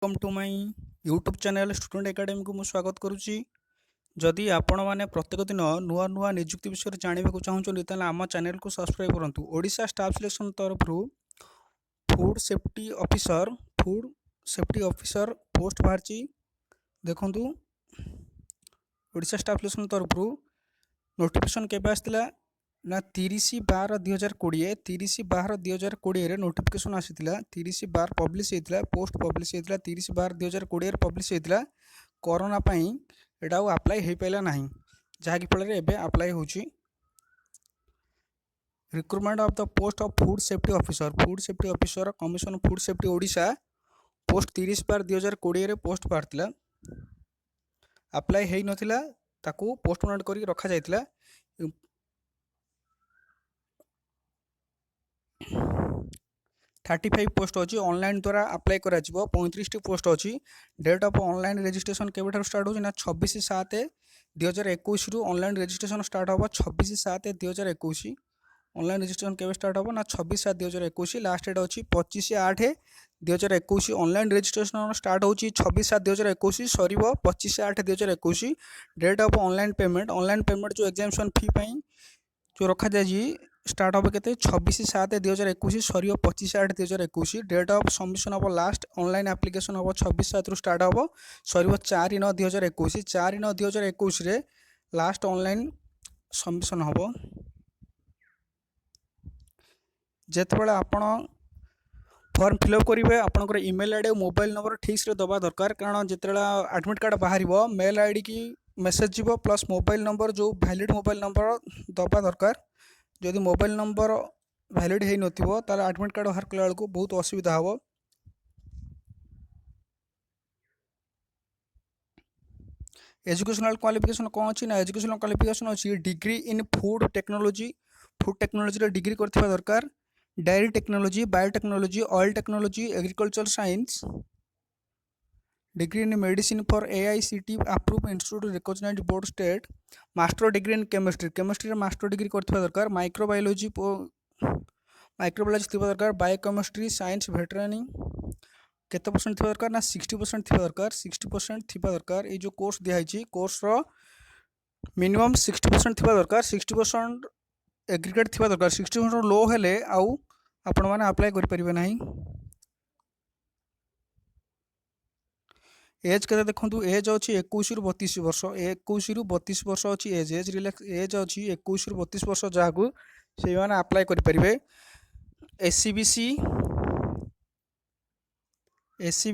Welcome to my YouTube channel student academy को स्वागत करुच्ची। जदि आपण मैंने प्रत्येक दिन नुआ नुआ निजुक्ति विषय जानवा चाहूँगी तेल आम चैनल को सब्सक्राइब करूँ। ओडिशा स्टाफ सिलेक्शन तरफ फूड सेफ्टी ऑफिसर पोस्ट बाहरी देखूँ। ओडिशा स्टाफ सिलेक्शन तरफ नोटिफिकेशन केबे आसला ना 30/12/2020 30/12/2020 नोटिफिकेशन आसीथिला। 30/12 पब्लिश होता पोस्ट पब्लिश होता 30/12/2020 पब्लिश होता। कोरोना पाई एटा अप्लाई हो पाला ना जहाँकि फल एवं अप्लाई होची। Recruitment of the post of food safety officer commission food safety Odisha post 30/12/2020 post बाहर अप्लाई हो नाला ताकू पोस्टपोन कर रखा जाइथिला। 35 पोस्ट अच्छी ऑनलाइन द्वारा अप्लाई करा 35 पोस्ट अच्छी। डेट ऑफ ऑनलाइन रजिस्ट्रेशन केवे स्टार्ट होना 26/7/2021 रु ऑनलाइन रजिस्ट्रेशन स्टार्ट होगा 26/7/2021। ऑनलाइन रजिस्ट्रेशन केवे स्टार्ट होगा ना 26/7/2021। लास्ट डेट अच्छी 25/8/2021। ऑनलाइन रजिस्ट्रेशन स्टार्ट होची 26/7/2021 सर 25/8/2021। डेट ऑफ ऑनलाइन पेमेंट जो एग्जामिनेशन फी जो रखा जाए स्टार्ट हम के 26/7/2021 सर 25/8/2021। डेट ऑफ सबमिशन हम लास्ट ऑनलाइन एप्लिकेशन हम 26/7 स्टार्ट हम सर 4/9/2021। 4/9/2021 लास्ट ऑनलाइन सबमिशन हम। जितेबाला आपण फॉर्म फिलअप करेंगे आपंकर इमेल आईडी और मोबाइल नंबर ठीक से दबा दरकार कारण जिते एडमिट कार्ड बाहर मेल आईडी की मेसेज जीव प्लस मोबाइल नंबर जो वैलिड मोबाइल नंबर दबा दरकार। जदि मोबाइल नंबर वैलिड हो नथिबो ताले एडमिट कार्ड बाहर कला बेलू बहुत असुविधा हो। एजुकेशनल क्वालिफिकेशन कौन अच्छी ना एजुकेशनल क्वालिफिकेशन अच्छी degree in food technology degree करथिबा दरकार। Dairy technology biotechnology oil technology agriculture science degree in medicine for AICT approve institute recognized board state. Master degree in chemistry master degree करथिबा दरकार। Microbiology थी दरकार। Biochemistry science veterinary केते percent थी दरकार ना 60% थी दरकार। 60% थी दरकार। ये जो कोर्स दिखाई कोर्स रो मिनिमम 60% थी दरकार। 60% एग्रीगेट थी दरकार। 60% लो हेले आउ आपण मैंने अप्लाई करें ना। एज के देखो एज अच्छी 21 रु 32 वर्ष 21 रु 32 वर्ष अच्छी एज रिलैक्स एज अच्छी 21 रु 32 वर्ष जहाँ से मैंने अप्लाई करें। SCBC SC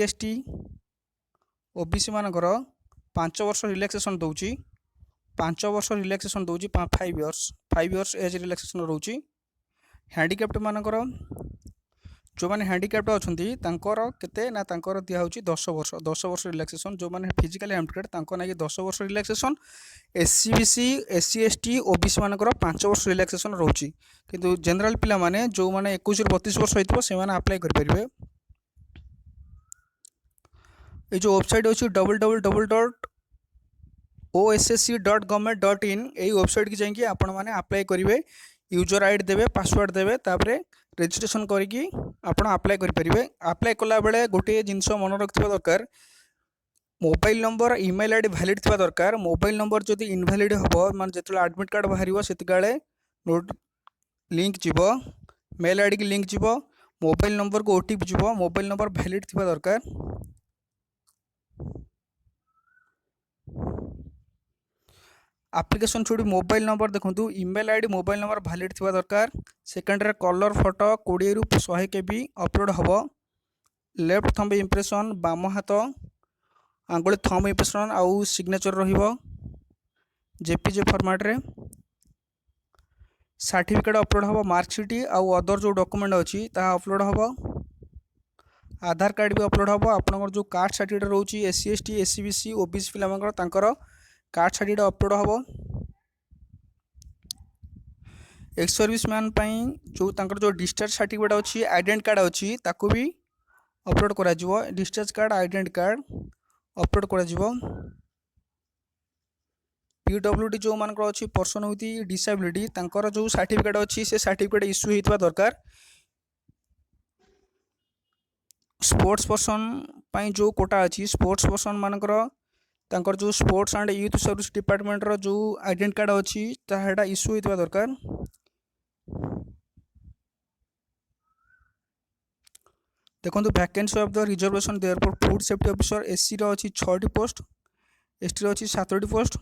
ST OBC मानकर 5 वर्ष रिलैक्सेशन दूची 5 वर्ष रिलैक्सेशन दूची 5 इयर्स एज रिलैक्सेशन रोची। हैंडिकैप्ट मानकर जो मैंने हैंडिकैप्ट अच्छी केते ना दिया होची 10 वर्ष रिलैक्सेशन। जो मैंने फिजिकली हैंडिकैप्ट ना 10 वर्ष relaxation. SCBC SC ST OBC मानकर 5 वर्ष रिलैक्सेशन रोची किंतु जनरल पिला माने जो मैंने 21 रु 32 वर्ष होइतिबो से माने अप्लाई करें। ये जो वेबसाइट अच्छी www.ossc.government.in यही वेबसाइट की जाइए आपण मैंने अप्लाई करेंगे। यूजर आईडी देवे पासवर्ड देवे तापर रजिस्ट्रेशन करिकी आपण अप्लाई करेंगे। अप्लाई कला बेले गोटे जिनस मन रखा दरकार mobile number email ID valid थी दरकार। मोबाइल नंबर जदि इनवैलिड हम माने जो एडमिट कार्ड बाहर से नोट लिंक जीव मेल आईडी की लिंक जीव मोबाइल नंबर को OTP जीव मोबाइल नंबर वैलिड थी दरकार। एप्लिकेशन छोड़ी मोबाइल नंबर देखो email ID mobile number valid थी दरकार। सेकेंडरी कलर फोटो 20 रु 100 KB अपलोड हम। लेफ्ट थंब इंप्रेशन बाम हाथ आंगुली थंब इंप्रेशन आउ सिग्नेचर रहिबो JPG फॉर्मेट रे। सर्टिफिकेट अपलोड हम मार्कशीट आउ अदर जो डॉक्यूमेंट अच्छी ता अपलोड हम। आधार कार्ड भी अपलोड हम। आपनकर जो कास्ट सर्टिफिकेट रोची SC ST SCBC OBC पिलामकर तांकर कास्ट सर्टिफिकेट अपलोड हम। एक्स सर्विस मैन जो तांकर जो डिस्चार्ज सर्टिफिकेट अच्छी आइडेंट कार्ड अच्छी ताकू भी अपलोड करा जिवो। डिस्चार्ज कार्ड आइडेंट कार्ड अपलोड करा जिवो। PWD जो मानकर अच्छी पर्सन विथ डिसेबिलिटी तांकर जो सर्टिफिकेट अच्छी से सर्टिफिकेट इश्यू होता दरकार। स्पोर्ट्स पर्सन पाई जो कोटा अच्छी स्पोर्ट्स पर्सन मानकर तांकर जो sports and youth service department रो जो आइडेंट कार्ड अच्छी ताहा इश्यू होइतबा दरकार। देखो vacancy of the reservation therefore food safety officer SC रो अच्छी 6टी पोस्ट, एसटी रो अच्छी 7टी पोस्ट,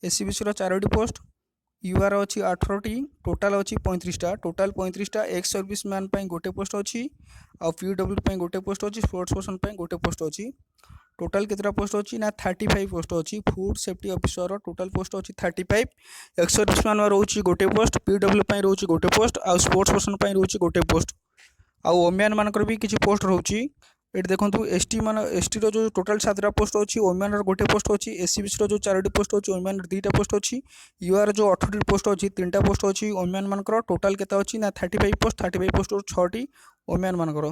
एससीबीसी रो 4टी पोस्ट, यूआर अच्छी 18टी, टोटाल अच्छी 35टा, टोटाल 35टा एक्स सर्विस मैन पाई गोटे पोस्ट अच्छी आ पीडब्ल्यू पाई गोटे पोस्ट अच्छी, स्पोर्ट्स पर्सन पाई गोटे पोस्ट अच्छी। टोटाल केतरा पोस्ट अच्छी ना 35 पोस्ट अच्छी। Food safety officer total post अच्छी 35, एक्स सर्विस मैन रोचे गोटे पोस्ट, पीडब्ल्यू पाई रोचे गोटे पोस्ट आ स्पोर्ट्स पर्सन पाई रोचे गोटे पोस्ट आ ओमेन मानकर भी किसी पोस्ट रोची। ये देखो एसटी मान एसटी रो जो टोटाल 7टा पोस्ट अच्छी, ओमेन गोटे पोस्ट अच्छी, एससीबीसी रो जो 4टी पोस्ट अच्छी, ओमेन 2टा पोस्ट अच्छी, यूआर जो 18टी पोस्ट अच्छी 3टा पोस्ट अच्छी। ओमेन मानकर टोटाल केते अच्छी ना 35 पोस्ट, 35 पोस्ट 6टी ओमेन मानकर।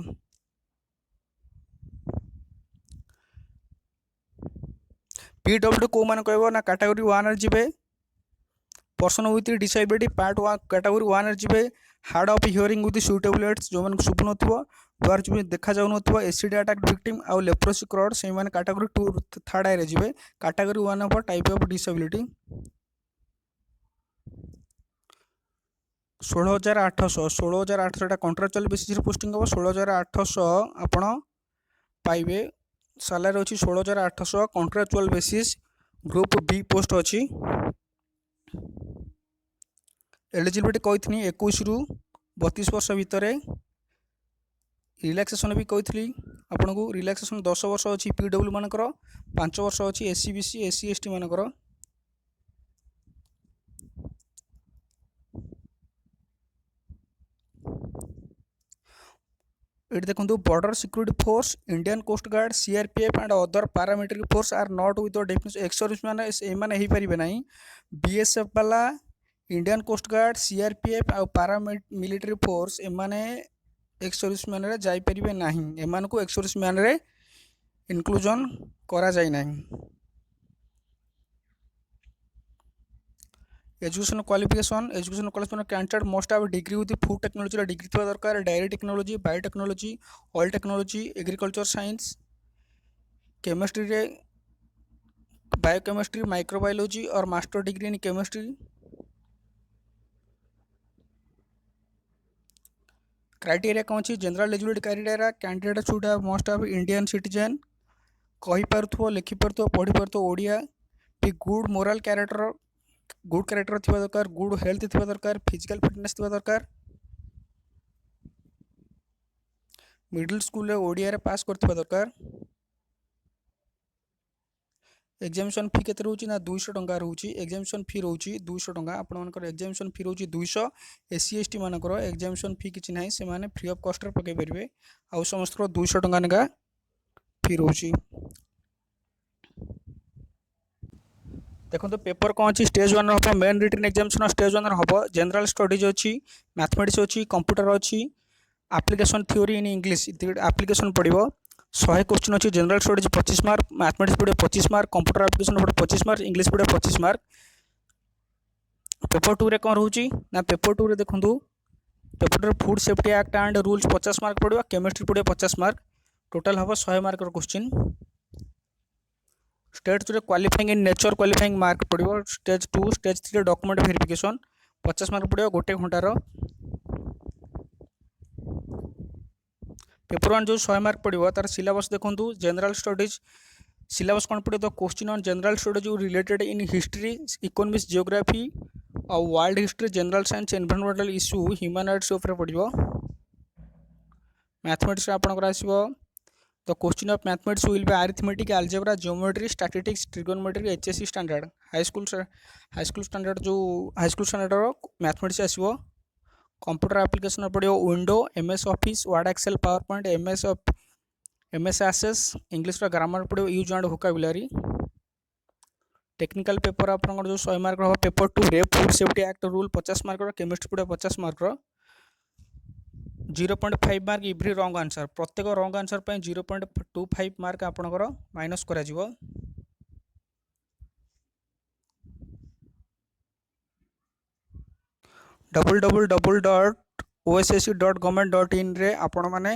पीडब्ल्यू को मान कहबो ना कैटेगरी 1 रे जिबे person with disability part 1 category 1 रे जिबे hard of hearing with suitable aids जो मन सुबु नथबो द्वार जो देखा जाउ नथबो एसिड अटैक विक्टिम आ लेप्रोसी क्रॉड से माने कैटेगरी 2 थर्ड आई रे जिबे। Category 1 of type of disability 16800 contractual basis रे पोस्टिंग हो 16800 आपण पाइबे। सैलरी अच्छी 16800 contractual basis. Group B post अच्छी। एलिजिबिलिटी कही 21 रु 32 वर्ष भितर। रिलैक्सेशन भी कही आपन को रिलैक्सेशन 10 वर्ष अच्छी पीडब्ल्यू मानकर, 5 वर्ष अच्छी एससीबीसी एससी एसटी मानकर। ये देखो border security force, Indian coast guard, CRPF and other paramilitary force are not with the definition ex service men हो पारे ना। बीएसएफ वाला, इंडियन कोस्ट गार्ड, सीआरपीएफ आ पैरामिलिटरी फोर्स एमाने एक्स सर्विस मैन रे जाई परिबे नाही, एमान को एक्स सर्विस मैन रे इनक्लूजन करा जाय नाही। Education qualification candidate must have degree with food technology degree थवा दरकार, dairy technology, biotechnology, oil technology, agriculture science, chemistry रे बायोकेमिस्ट्री, माइक्रोबायोलॉजी और master degree in chemistry. Criteria कौन सी general eligibility criteria candidate should have must have Indian citizen, कहि पारथो, लिखि पारथो, पढ़ी पारथो ओडिया, भी good moral character, good character थिबा दरकार, गुड हेल्थ थिबा दरकार, फिजिकल फिटनेस थिबा दरकार, मिडिल स्कूल रे ओडिया रे पास करथिबा दरकार। एग्जामिनेशन फी केते रहउची ना 200 टंका रहउची। एग्जामिनेशन फी रहउची 200 टंका। आपण मानकर एग्जामिनेशन फी रहउची 200। एससी एसटी मानकर एग्जामिनेशन फी किछि नाही, से माने फ्री ऑफ कॉस्ट रे पके परिबे। आ समस्त 200 टंका नेगा फी रहउची। देखो तो पेपर कौन अच्छी स्टेज 1 हम मेन रिटन एग्जामिनेशन स्टेज 1 हम जनरल स्टडीज अच्छी, मैथमेटिक्स अच्छी, कंप्यूटर अच्छी, application theory in English application पड़ो 100 क्वेश्चन अच्छी। जनरल स्टडीज 25 मार्क, मैथमेटिक्स पड़े 25 मार्क, कंप्यूटर एप्लिकेशन पड़े 25 मार्क, इंग्लिश पड़े 25 मार्क। पेपर 2 रे कौन रोची ना पेपर 2 रे देखो paper 2 food safety act and rules 50 mark पड़ो, केमिस्ट्री पड़े 50 मार्क, टोटाल हम 100 mark question. Stage 2 qualifying in nature qualifying mark पड़ो। Stage 2 stage 3 document verification 50 mark पड़ो गोटे घंटार। पेपर 1 जो 100 मार्क पड़ो तार सिलेबस देखो जनरल स्टडीज सिलेबस कौन पड़ो the question on general studies related in history, economics, geography और world history, general science, environmental issue, human rights ऊपर पड़ो। मैथमेटिक्स आपनकर आसीबो the question of mathematics will be arithmetic, algebra, geometry, statistics, trigonometry, HSC standard high school standard जो high school standard mathematics आसीबो। Computer application पड़ो window, MS office, word, excel, power point, MS access, English grammar पड़ो, use and vocabulary. Technical paper आप जो 100 mark हम paper 2 रे food safety act rule 50 mark, chemistry पड़ो 50 mark, 0.5 mark every wrong answer, प्रत्येक wrong answer पर 0.25 mark आपनकर minus करा जिवो। www.ossc.government.in रे आपण माने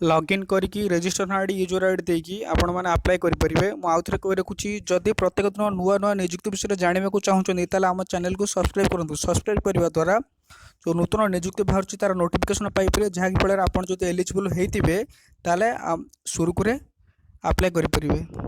लॉगिन करके रजिस्ट्रेशन आईडी यूजर आईडी देकी आपण माने अप्लाई करि परिबे। मु आउथरे कहि रखुची जदि प्रत्येक दिन नुआ नुआ नियुक्ति विषय जानिबा को चाहुचनी ताले हम चैनल को सब्सक्राइब करंतु। सब्सक्राइब करबा द्वारा जो नूतन नियुक्ति बाहरची तार नोटिफिकेशन पाई परिबे, जहा कि फଳରେ आपण जदि एलिजिबल हेतिबे ताले सुरुकुरे अप्लाई करि परिबे।